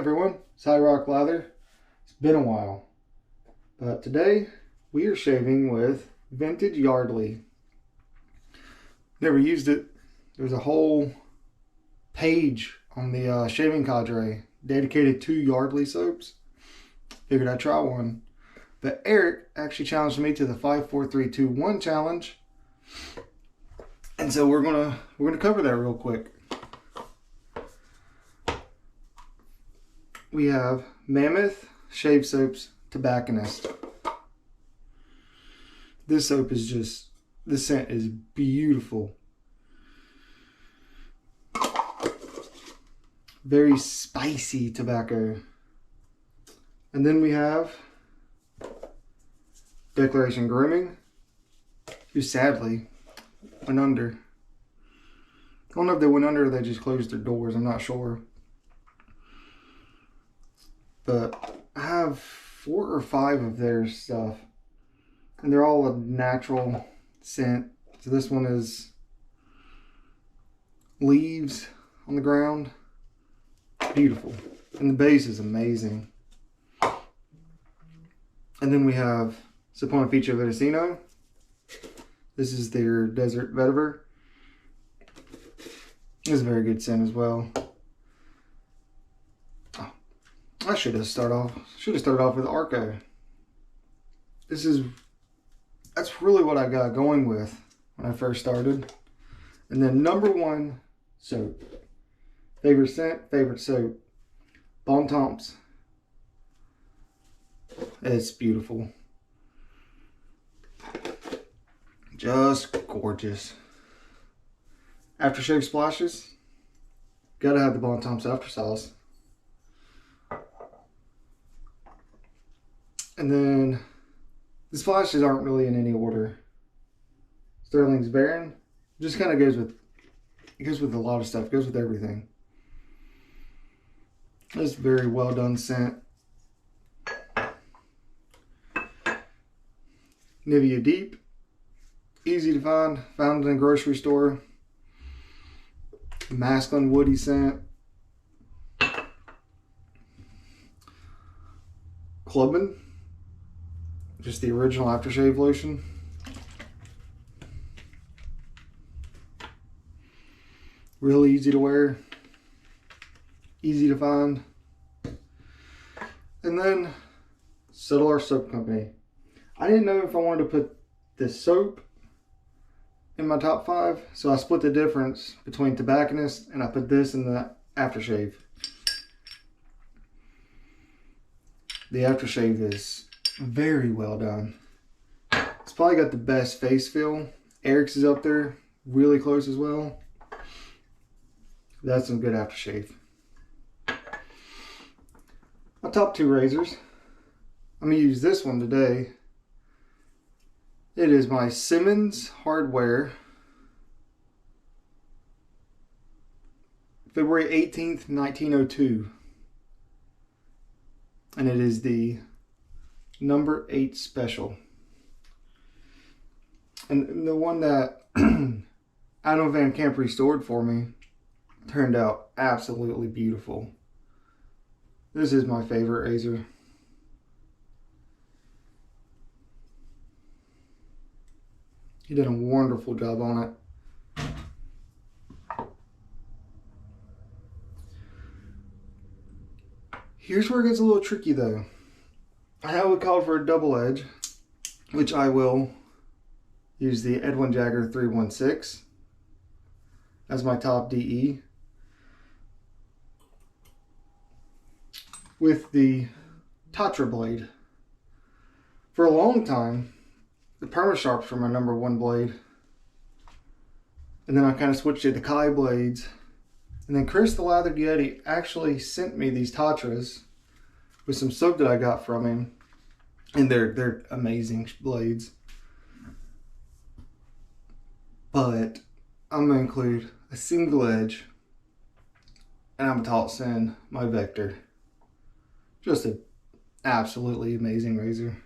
everyone, it's High Rock Lather. It's been a while, but today we are shaving with Vintage Yardley. Never used it. There's a whole page on the shaving cadre dedicated to Yardley soaps. Figured I'd try one. But Eric actually challenged me to the 5, 4, 3, 2, 1 challenge. And so we're gonna cover that real quick. We have Mammoth Shave Soaps Tobacconist. This soap is just, the scent is beautiful. Very spicy tobacco. And then we have Declaration Grooming, who sadly went under. I don't know if they went under or they just closed their doors, I'm not sure. But I have 4 or 5 of their stuff, and they're all a natural scent. So this one is leaves on the ground. Beautiful. And the base is amazing. And then we have Sapona Feature Viticino. This is their Desert Vetiver. This is a very good scent as well. I should have started off with Arco. That's really what I got going with when I first started. And then #1 soap. Favorite scent, favorite soap. Bon Temps. It's beautiful. Just gorgeous. Aftershave splashes. Gotta have the Bon Temps after sauce. And then the splashes aren't really in any order. Sterling's Baron just kind of goes with a lot of stuff. Goes with everything. It's very well done scent. Nivea Deep, easy to find. Found in a grocery store. Masculine woody scent. Clubman. Just the original aftershave lotion. Really easy to wear. Easy to find. And then Solar Soap Company. I didn't know if I wanted to put this soap in my top 5. So I split the difference between Tobacconist and I put this in the aftershave. The aftershave is very well done. It's probably got the best face feel. Eric's is up there, really close as well. That's some good aftershave. My top 2 razors. I'm going to use this one today. It is my Simmons Hardware February 18th, 1902. And it is the number 8 special. And the one that Adam Van Camp restored for me turned out absolutely beautiful. This is my favorite razor. He did a wonderful job on it. Here's where it gets a little tricky though. I know we called for a double edge, which I will use the Edwin Jagger 316 as my top DE with the Tatra blade. For a long time, the Perma Sharps were my #1 blade. And then I kind of switched to the Kai blades. And then Chris the Lathered Yeti actually sent me these Tatras with some soap that I got from him. And they're amazing blades. But I'm going to include a single edge. And I'm going to toss in my Vector. Just an absolutely amazing razor.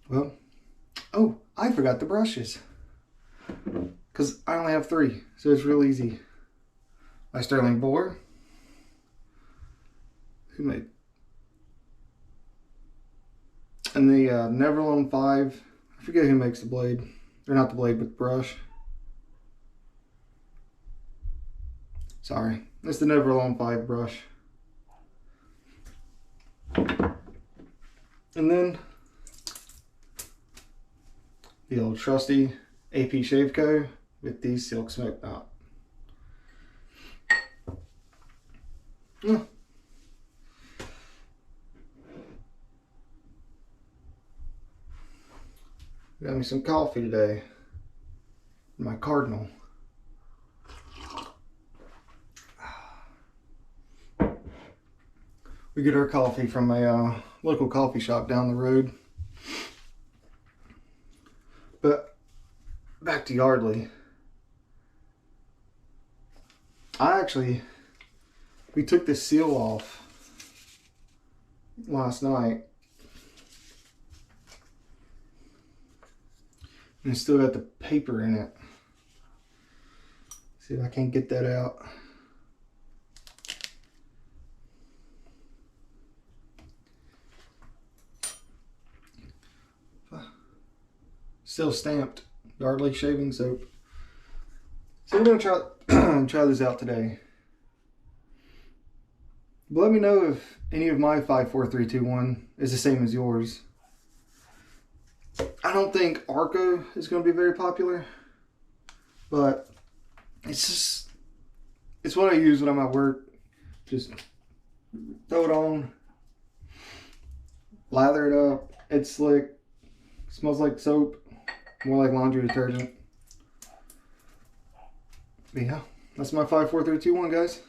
Well, oh, I forgot the brushes. Because I only have 3, so it's real easy. My Sterling Boar, Who made? And the Neverlone 5. I forget who makes the blade. Or not the blade, but the brush. Sorry. It's the Neverlone 5 brush. And then the old trusty AP Shave Co. with the silk smoke knot. Got me some coffee today. My Cardinal. We get our coffee from a local coffee shop down the road. But back to Yardley. We took the seal off last night. And it's still got the paper in it. See if I can't get that out. Still stamped Yardley shaving soap. So we're gonna try this out today. But let me know if any of my 5, 4, 3, 2, 1 is the same as yours. I don't think Arco is going to be very popular, but it's what I use when I'm at work. Just throw it on, lather it up. It's slick, smells like soap, more like laundry detergent. But yeah, that's my 5, 4, 3, 2, 1, guys.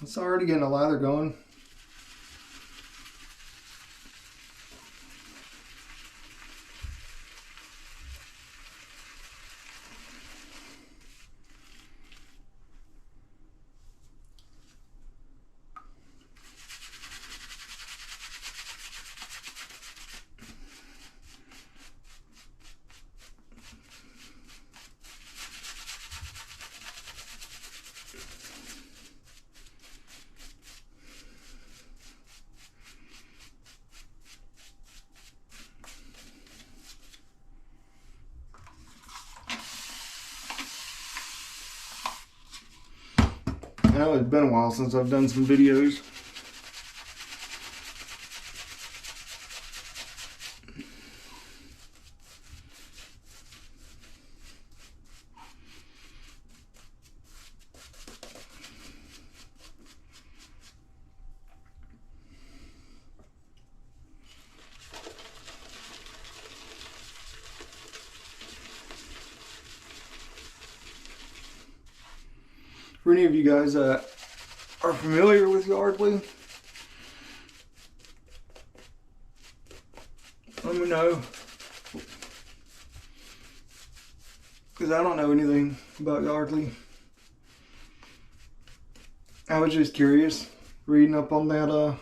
It's already getting a lather going. I know it's been a while since I've done some videos. For any of you guys that are familiar with Yardley, let me know, because I don't know anything about Yardley. I was just curious, reading up on that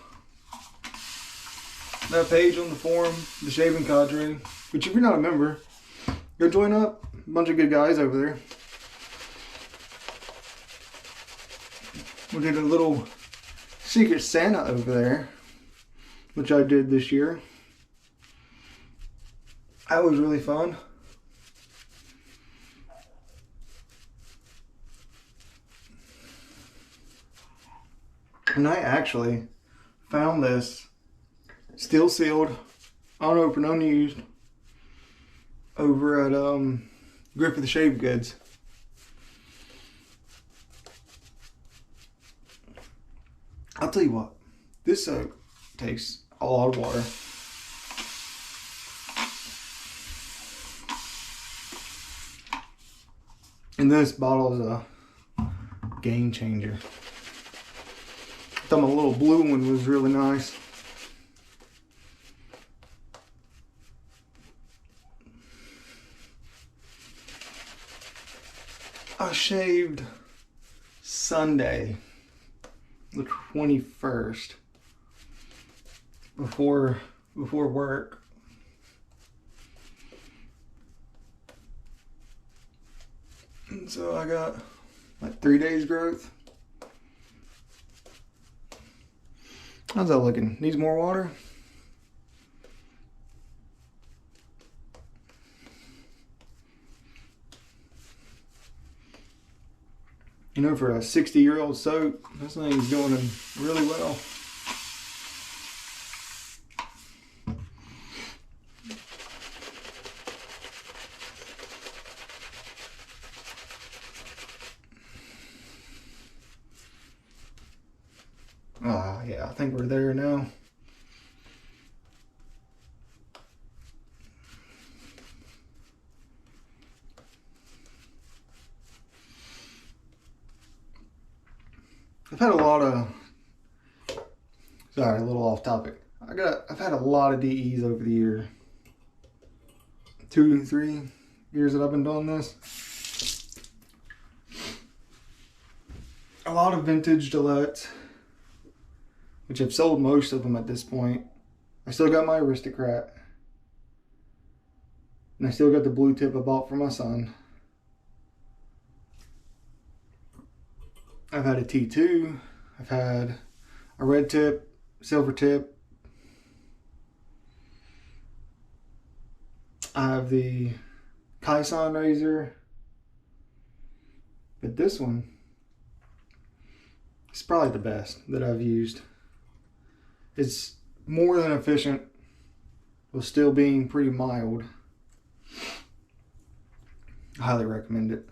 page on the forum, the Shaving Cadre, which if you're not a member, go join up. A bunch of good guys over there. We did a little Secret Santa over there, which I did this year. That was really fun. And I actually found this still sealed, unopened, unused over at Griffith Shave Goods. I'll tell you what, this soap takes a lot of water. And this bottle is a game changer. I thought my little blue one was really nice. I shaved Sunday, the 21st, before work. And so I got like 3 days growth. How's that looking? Needs more water? You know, for a 60-year-old soap, this thing's doing really well. Ah, yeah, I think we're there now. I've had a lot of, sorry, a little off topic. I've had a lot of DEs over the year. 2, 3 years that I've been doing this. A lot of vintage Gillettes, which I've sold most of them at this point. I still got my Aristocrat. And I still got the blue tip I bought for my son. I've had a T2. I've had a red tip, silver tip. I have the Kaison razor. But this one is probably the best that I've used. It's more than efficient, while still being pretty mild. I highly recommend it.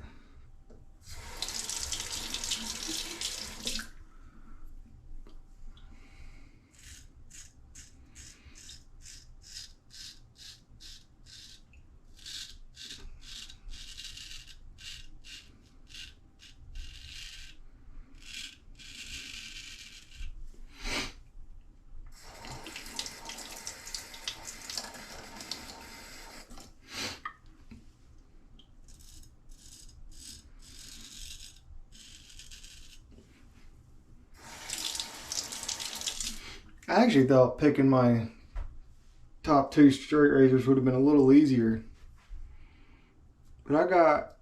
I actually thought picking my top 2 straight razors would have been a little easier. But I got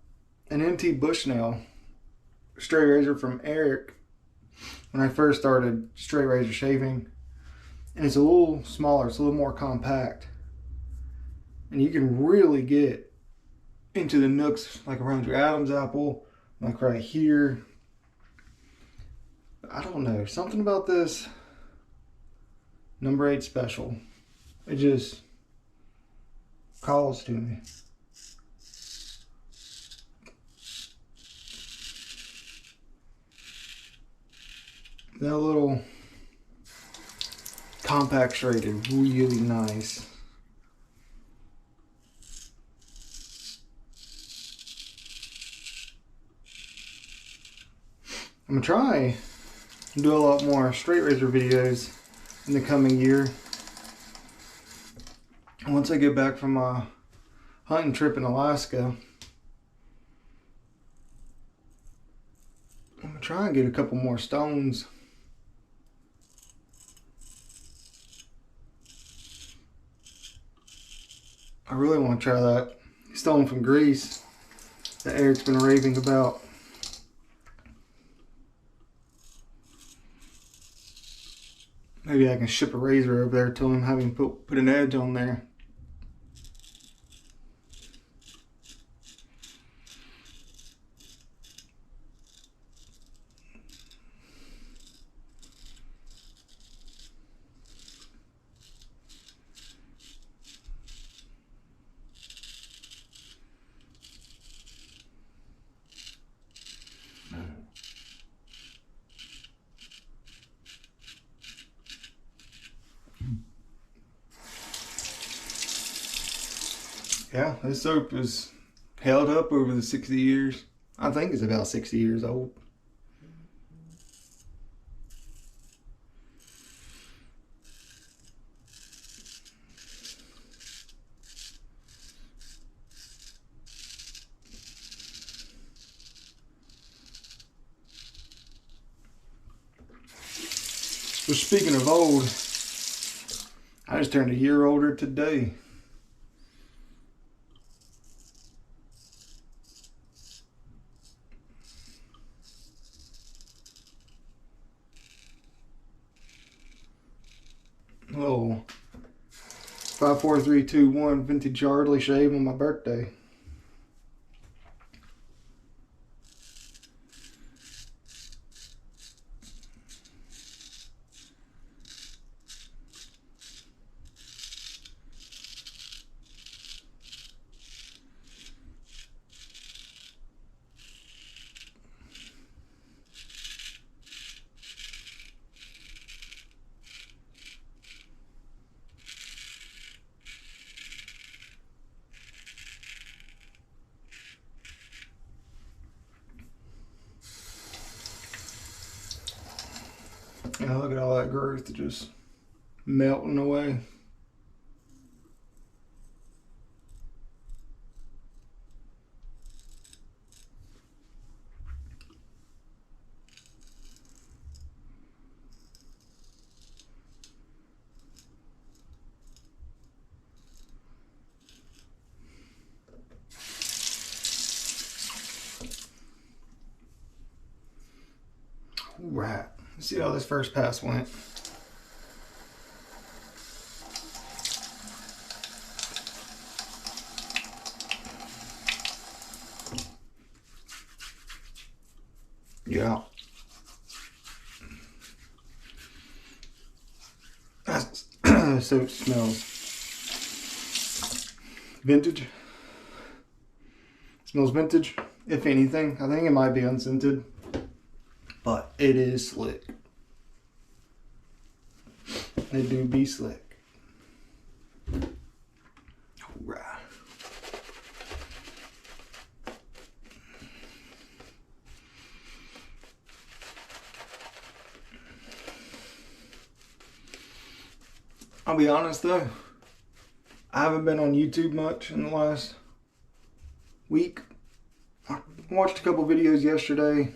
an NT Bushnell straight razor from Eric when I first started straight razor shaving. And it's a little smaller, it's a little more compact. And you can really get into the nooks like around your Adam's apple, like right here. I don't know, something about this number 8 special, it just calls to me. That little compact straight is really nice. I'm gonna try and do a lot more straight razor videos in the coming year. Once I get back from my hunting trip in Alaska, I'm gonna try and get a couple more stones. I really want to try that stone from Greece that Eric's been raving about. Maybe I can ship a razor over there to him, have him put an edge on there. Yeah, this soap is held up over the 60 years. I think it's about 60 years old. Well, speaking of old, I just turned a year older today. 5, 4, 3, 2, 1 Vintage Yardley shave on my birthday. Yeah, look at all that growth just melting away. Right. Let's see how this first pass went. Yeah. That's so it smells vintage. Smells vintage, if anything. I think it might be unscented, but it is slick. They do be slick. Right. I'll be honest though, I haven't been on YouTube much in the last week. I watched a couple videos yesterday.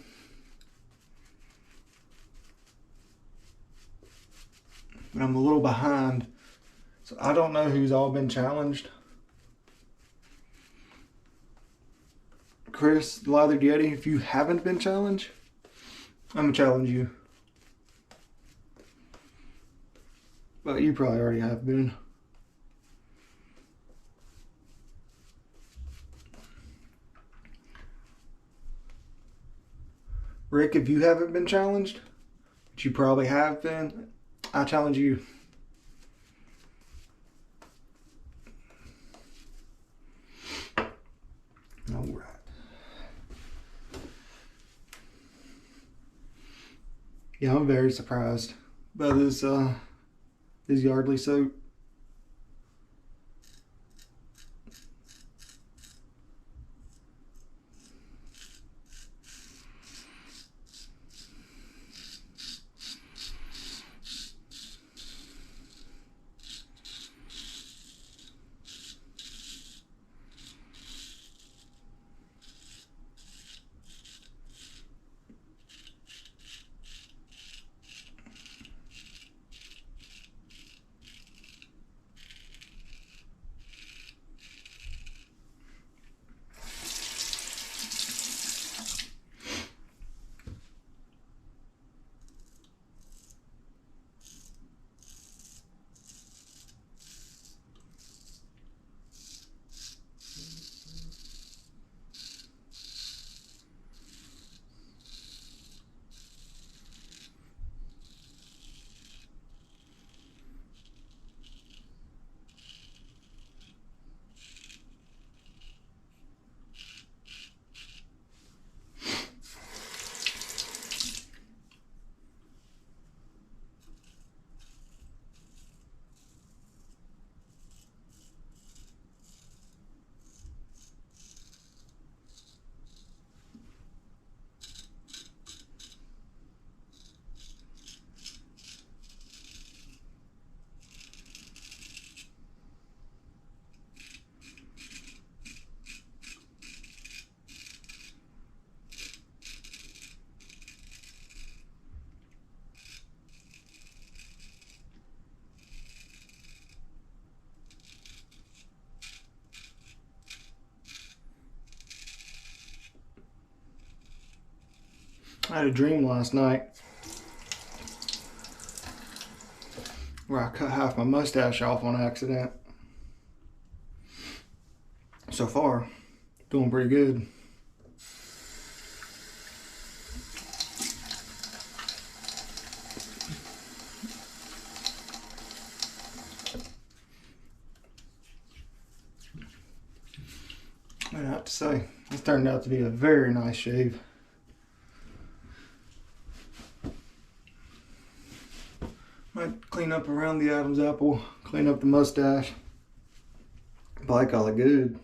But I'm a little behind. So I don't know who's all been challenged. Chris, the Leather Yeti, if you haven't been challenged, I'm gonna challenge you. But you probably already have been. Rick, if you haven't been challenged, which you probably have been, I challenge you. All right. Yeah, I'm very surprised by this Yardley soap. I had a dream last night where I cut half my mustache off on accident. so far. Doing pretty good. I have to say, this turned out to be a very nice shave. Might clean up around the Adam's apple, clean up the mustache, but I call it good.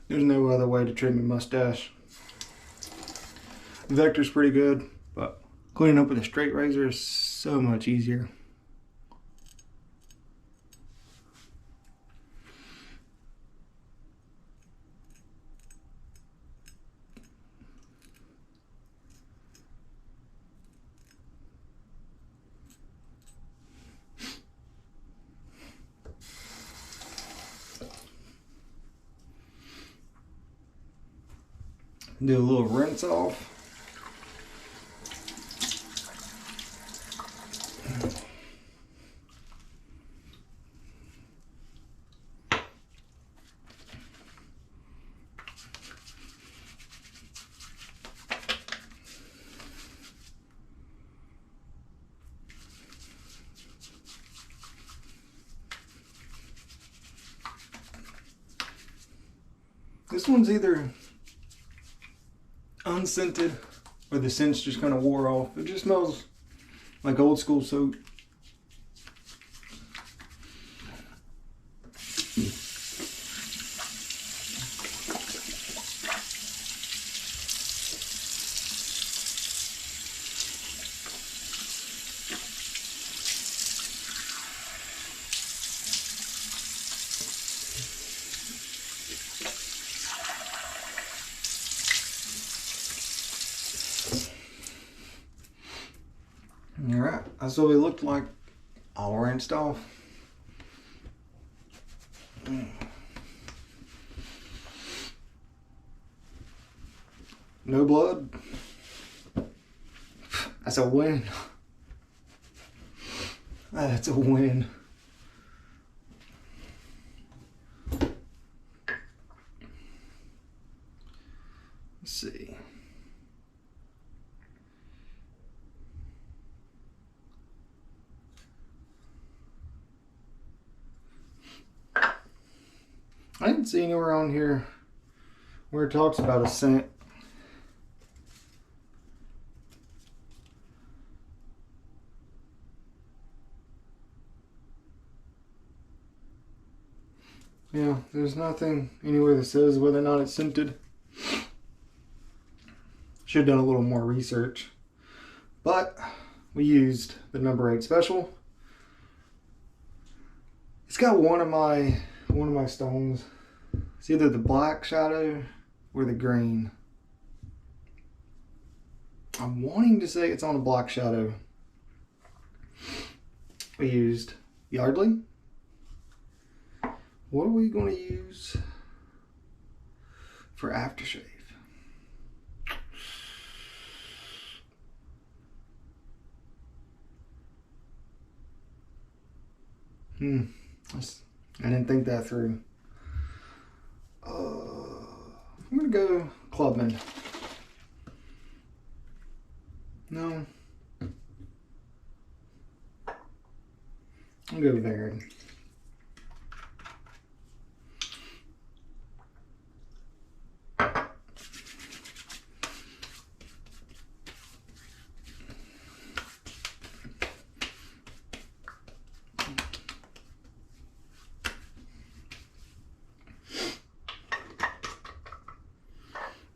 There's no other way to trim your mustache. Vector's pretty good, but cleaning up with a straight razor is so much easier. Do a little rinse off. This one's either unscented or the scent's just kind of wore off. It just smells like old school soap. Alright, that's what it looked like, all rinsed off. No blood. That's a win. That's a win. Let's see. I didn't see anywhere on here where it talks about a scent. Yeah, there's nothing anywhere that says whether or not it's scented. Should have done a little more research. But we used the number 8 special. It's got one of my stones It's either the black shadow or the green. I'm wanting to say it's on a black shadow. We used Yardley. What are we going to use for aftershave? I didn't think that through. I'm going to go Clubman. No. I'll go Varon.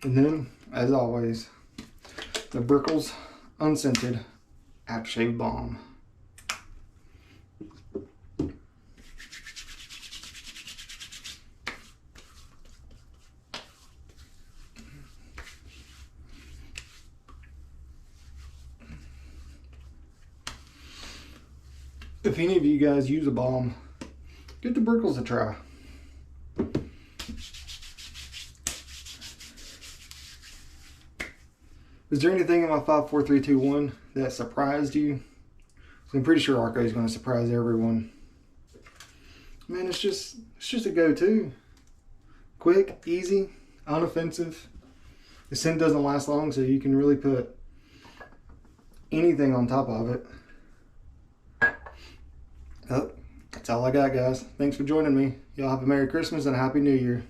And then, as always, the Brickell's Unscented Aftershave Balm. If any of you guys use a balm, give the Brickell's a try. Is there anything in my 5, 4, 3, 2, 1 that surprised you? So I'm pretty sure Arco is going to surprise everyone. Man, it's just a go-to. Quick, easy, unoffensive. The scent doesn't last long, so you can really put anything on top of it. Oh, that's all I got, guys. Thanks for joining me. Y'all have a Merry Christmas and a Happy New Year.